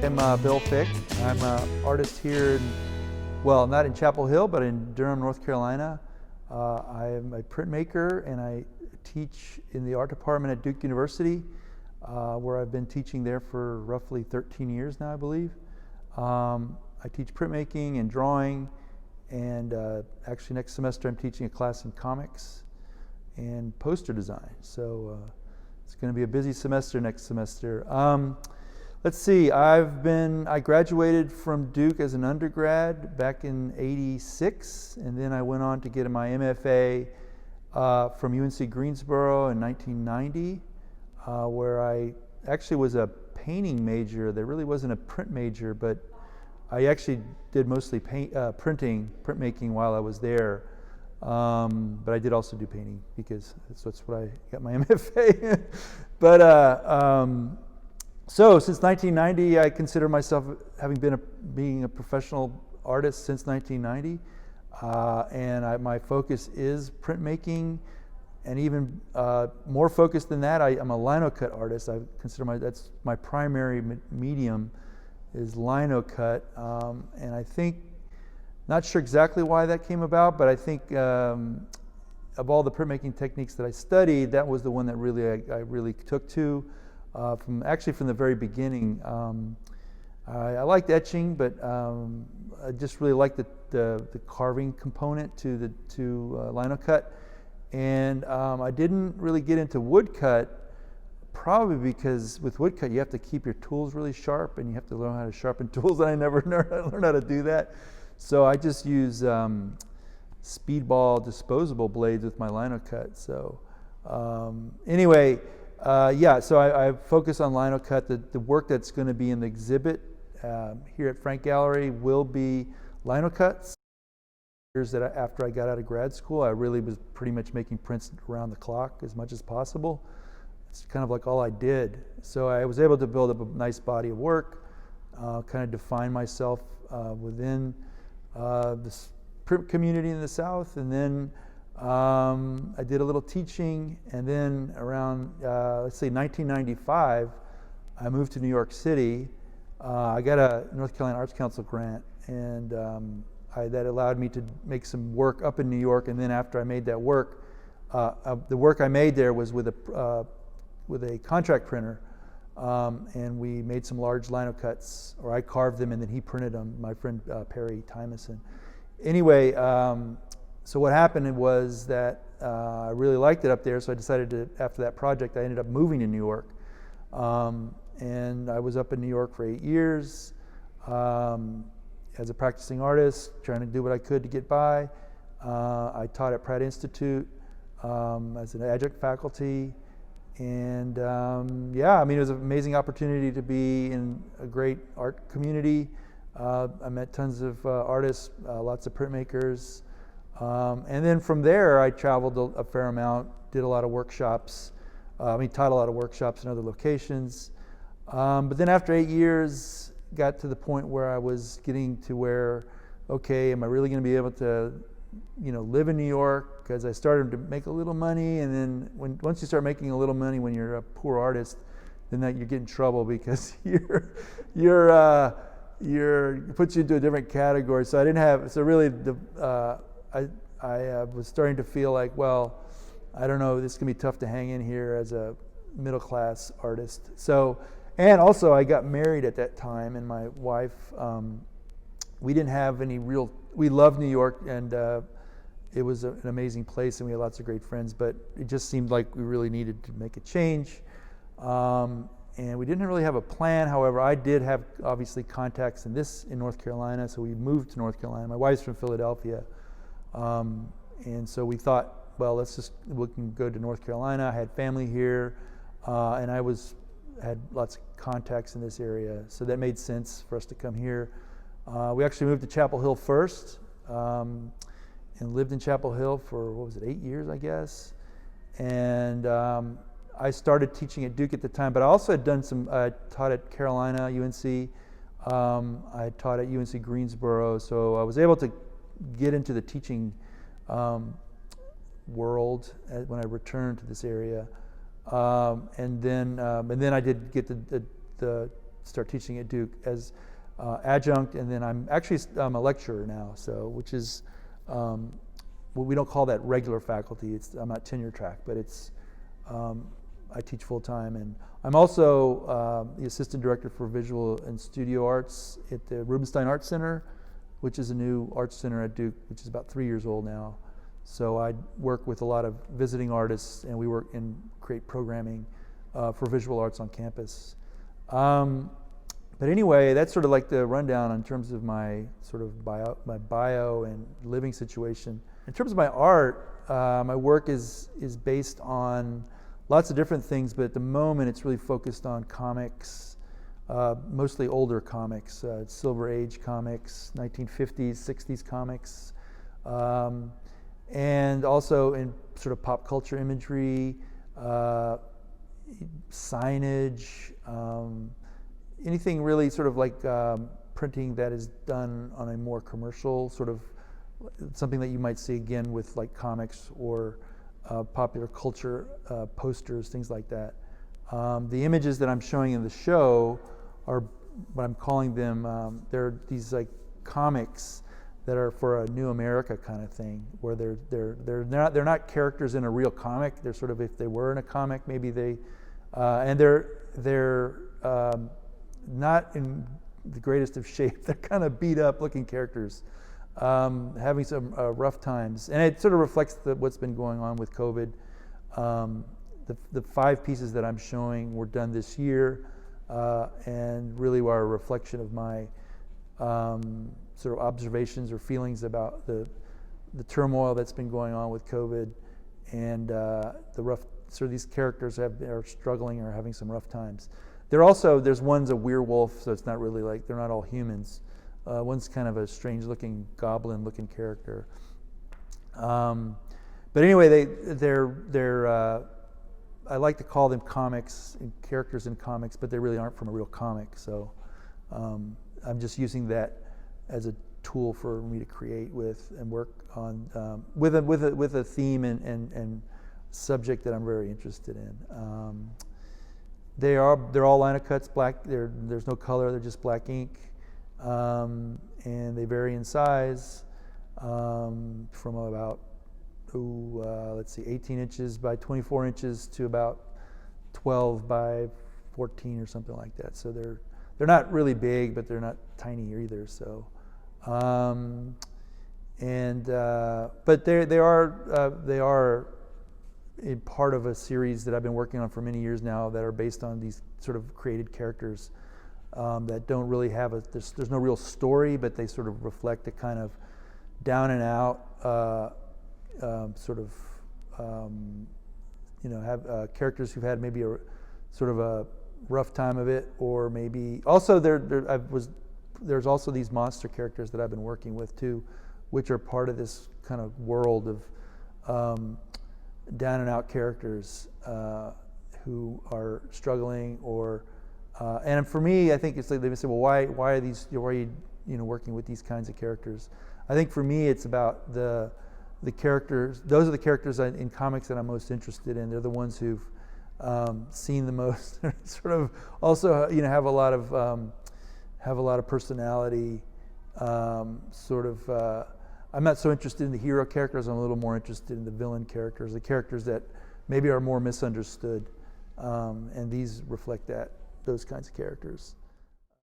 I'm Bill Fick. I'm an artist here, well, not in Chapel Hill, but in Durham, North Carolina. I am a printmaker, and I teach in the art department at Duke University, where I've been teaching there for roughly 13 years now, I believe. I teach printmaking and drawing, and actually next semester I'm teaching a class in comics and poster design. So it's going to be a busy semester next semester. Let's see, I graduated from Duke as an undergrad back in '86, and then I went on to get my MFA from UNC Greensboro in 1990, where I actually was a painting major. There really wasn't a print major, but I actually did mostly printmaking while I was there. But I did also do painting because that's what I got my MFA. But so since 1990, I consider myself having been being a professional artist since 1990, and my focus is printmaking, and even more focused than that, I'm a lino cut artist. I consider that's my primary medium is lino cut, and I think, not sure exactly why that came about, but I think of all the printmaking techniques that I studied, that was the one that I really took to. From the very beginning. I liked etching, but I just really liked the carving component to lino cut, and I didn't really get into woodcut, probably because with woodcut you have to keep your tools really sharp, and you have to learn how to sharpen tools, and I never learned how to do that. So I just use speedball disposable blades with my lino cut. So anyway. So I focus on lino cut. The work that's going to be in the exhibit here at Frank Gallery will be lino cuts. Years that after I got out of grad school, I really was pretty much making prints around the clock as much as possible. It's kind of like all I did. So I was able to build up a nice body of work, kind of define myself within this print community in the South, and then I did a little teaching, and then around, let's say 1995, I moved to New York City. I got a North Carolina Arts Council grant, and that allowed me to make some work up in New York. And then after I made that work, the work I made there was with a contract printer, and we made some large lino cuts, or I carved them and then he printed them, my friend Perry Tymason. Anyway, so what happened was that I really liked it up there, so I decided to, after that project, I ended up moving to New York. And I was up in New York for 8 years as a practicing artist, trying to do what I could to get by. I taught at Pratt Institute as an adjunct faculty. And it was an amazing opportunity to be in a great art community. I met tons of artists, lots of printmakers. And then from there, I traveled a fair amount, did a lot of workshops. Taught a lot of workshops in other locations. But then after 8 years, got to the point where I was getting to where, okay, am I really going to be able to, live in New York? Because I started to make a little money, and then once you start making a little money when you're a poor artist, then you get in trouble because it puts you into a different category. So I didn't have, so really I was starting to feel like, well, I don't know, this is gonna be tough to hang in here as a middle class artist. So, and also I got married at that time, and my wife, we didn't have we loved New York, and it was an amazing place, and we had lots of great friends, but it just seemed like we really needed to make a change. And we didn't really have a plan. However, I did have obviously contacts in North Carolina, so we moved to North Carolina. My wife's from Philadelphia. And so we thought, well, we can go to North Carolina. I had family here, and I had lots of contacts in this area, so that made sense for us to come here. We actually moved to Chapel Hill first, and lived in Chapel Hill for, 8 years, I guess. And I started teaching at Duke at the time, but I also had taught at Carolina, UNC. I taught at UNC Greensboro, so I was able to get into the teaching world when I returned to this area. And then I did get the start teaching at Duke as adjunct, and then I'm a lecturer now, so which is well, we don't call that regular faculty. I'm not tenure track, but it's I teach full time, and I'm also the assistant director for visual and studio arts at the Rubenstein Art Center, which is a new arts center at Duke, which is about 3 years old now. So I work with a lot of visiting artists, and we work and create programming for visual arts on campus. But anyway, that's sort of like the rundown in terms of my sort of bio and living situation. In terms of my art, my work is based on lots of different things, but at the moment it's really focused on comics, mostly older comics, Silver Age comics, 1950s, 60s comics, and also in sort of pop culture imagery, signage, anything really sort of like printing that is done on a more commercial sort of, something that you might see again with like comics or popular culture posters, things like that. The images that I'm showing in the show are what I'm calling them, they're these like comics that are for a New America kind of thing, where they're not characters in a real comic. They're sort of, if they were in a comic, maybe they, and they're not in the greatest of shape. They're kind of beat up looking characters, having some rough times, and it sort of reflects what's been going on with COVID. The 5 pieces that I'm showing were done this year, and really are a reflection of my sort of observations or feelings about the turmoil that's been going on with COVID, and the rough. So these characters are struggling or having some rough times. There's one's a werewolf, so it's not really like, they're not all humans. One's kind of a strange-looking goblin-looking character. But anyway, they're I like to call them comics, characters in comics, but they really aren't from a real comic. So I'm just using that as a tool for me to create with and work on with a theme and subject that I'm very interested in. They're all lino cuts, black. There's no color. They're just black ink, and they vary in size from about 18 inches by 24 inches to about 12 by 14 or something like that. So they're not really big, but they're not tiny either. So, but they are a part of a series that I've been working on for many years now that are based on these sort of created characters that don't really have there's no real story, but they sort of reflect a kind of down and out sort of have characters who've had maybe a sort of a rough time of it, or maybe also there's also these monster characters that I've been working with too, which are part of this kind of world of down and out characters who are struggling, or and for me, I think it's like they say, well, why are you working with these kinds of characters? I think for me, it's about the characters. Those are the characters in comics that I'm most interested in. They're the ones who've seen the most, sort of also have a lot of personality. Sort of. I'm not so interested in the hero characters. I'm a little more interested in the villain characters, the characters that maybe are more misunderstood, and these reflect those kinds of characters.